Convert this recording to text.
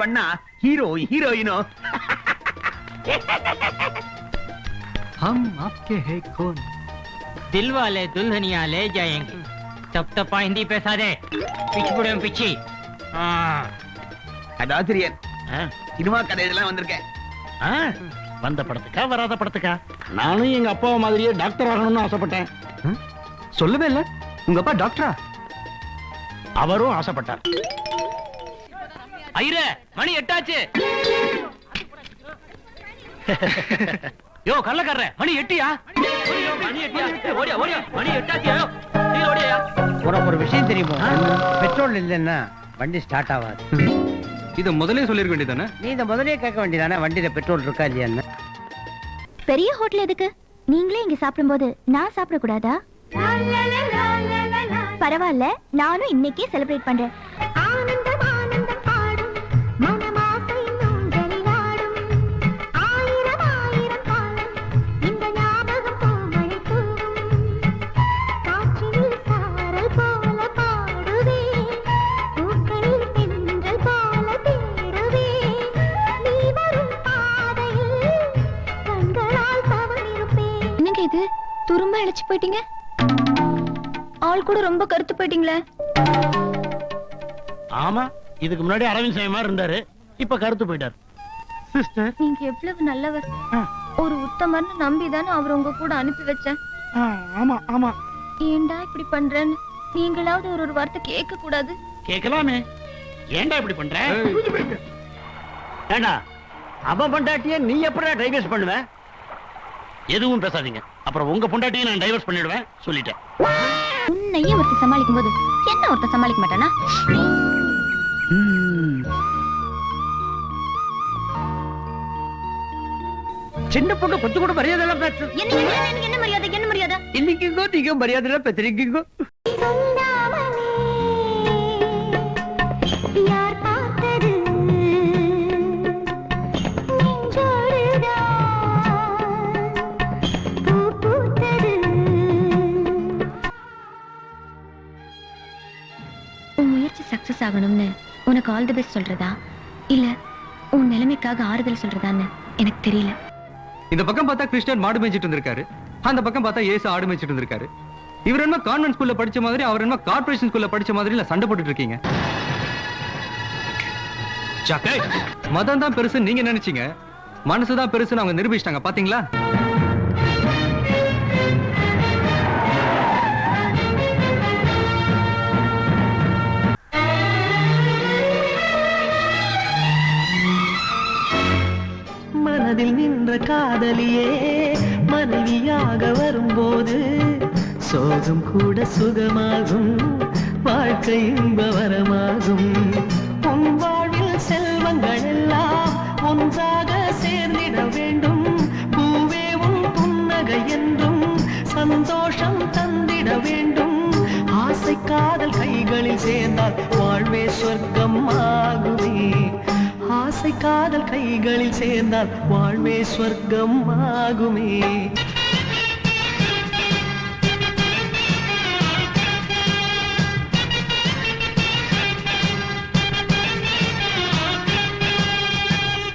அண்ணா hero ஹீரோயினோ. हम आपके हैं कौन? दिल वाले दुल्हनिया ले जाएंगे. तब तपा हिंदी पैसा दे. पिछबुड़े में पिछी. கதாசிரியர் சினிமா கதையெல்லாம் வந்திருக்கேன். வந்த படத்துக்கா வராத படத்துக்கா? நானும் எங்க அப்பா மாதிரியே டாக்டர் ஆகணும்னு ஆசைப்பட்டேன். சொல்லவே இல்ல உங்க அப்பா டாக்டரா? அவரும் ஆசைப்பட்டார். ஐயரே மணி 8 ஆச்சு. யோ கள்ளக்காரரே மணி 8யா? மணி 8யா? ஓடியா ஓடியா மணி 8 ஆச்சு. நீ ஓடியா? உனக்கு ஒரு விஷயம் தெரியுமா? பெட்ரோல் இல்லைன்னா வண்டி ஸ்டார்ட் ஆகாது. இத முதலே சொல்லிருக்க வேண்டியதானே? நீ இத முதலே கேட்க வேண்டியதானே வண்டியில பெட்ரோல் இருக்கா இல்லையான்னு. பெரிய ஹோட்டல் எதுக்கு? நீங்களே இங்க சாப்பிடும்போது நான் சாப்பிட கூடாதா? பரவாயில்ல, நானும் இன்னைக்கே செலிப்ரேட் பண்றேன். ஆனந்தம் ஆனந்தம் பாடும் மனமாசை நூஞ்சலில் ஆடும் ஆயிரம் ஆயிரம் காலம் இந்த ஞாபகம் பூமழை தூவும் காற்றில் சாரல் போல பாடுவே பூக்களில் தென்றல் போல தேடுவே நீ வரும் பாதையில் கண்களால் தவறிருப்பேன். என்னங்க இது துரும்ப இழைச்சு போயிட்டீங்க? ஆள் கூட ரொம்ப கருத்து போயிட்டீங்களே. ஆமா, இதுக்கு முன்னாடி அரவிந்த் சாமி மாதிரி இருந்தாரு, இப்ப கருத்து போயிட்டார். சிஸ்டர், நீங்க எவ்வளவு நல்லவர். ஒரு உத்தமர்னு நம்பிதானே அவர் உங்க கூட அனுப்பி வச்சேன். ஆமா ஆமா. ஏண்டா இப்படி பண்றேன்னு நீங்களாவது ஒரு வார்த்தை கேட்க கூடாது? கேட்கலாமே. ஏன்டா இப்படி பண்ற? ஏண்டா அவன் பொண்டாட்டிய நீ எப்படா டைவர்ஸ் பண்ணுவ? எதுவும் பேசாதீங்க, அப்புறம் உங்க பொண்டாட்டியை நான் டைவர்ஸ் பண்ணிடுவேன் சொல்லிட்டேன். உன்னையே ஒருத்த சமாளிக்கும் போது என்ன ஒருத்த சமாளிக்க மாட்டானா? சின்ன பொண்ணு கொஞ்சம் கூட மரியாதை எல்லாம் பேசு. என்ன மரியாதை? என்ன மரியாதை? இன்னைக்குங்கோ நீங்க மரியாதை எல்லாம் பேசுறீங்கோ. சக்சஸ் ஆகணும்னு உனக்கு ஆல் தி பெஸ்ட் சொல்றதா இல்ல உன் நிலைமைக்காக ஆறுதல் சொல்றதான்னு எனக்கு தெரியல. இந்த பக்கம் பார்த்தா கிறிஸ்டியன் மாடு மேய்ச்சிட்டு இருந்திருக்காரு, அந்த பக்கம் பார்த்தா ஏசு ஆடு மேய்ச்சிட்டு இருந்திருக்காரு. இவர் என்ன கான்வென்ட் ஸ்கூல்ல படிச்ச மாதிரி, அவர் என்ன கார்ப்பரேஷன் ஸ்கூல்ல படிச்ச மாதிரி இல்ல சண்டை போட்டுட்டு இருக்கீங்க. மதம் தான் பெருசு நீங்க நினைச்சீங்க, மனசுதான் பெருசுன்னு அவங்க நிரூபிச்சிட்டாங்க பாத்தீங்களா? மனதில் நின்ற காதலியே மனைவியாக வரும்போது சோகம் கூட சுகமாகும், வாழ்க்கை இன்ப வரமாகும். உன் வாழ்வில் செல்வங்கள் எல்லாம் ஒன்றாக சேர்ந்திட வேண்டும், பூவே உன் புன்னகை என்றும் சந்தோஷம் தந்திட வேண்டும். ஆசை காதல் கைகளில் சேர்ந்தால் வாழ்வே சொர்க்கம் ஆகுமே, ஆசை காதல் கைகளில் சேர்ந்தால் வாழ்வே சொர்க்கம் ஆகுமே.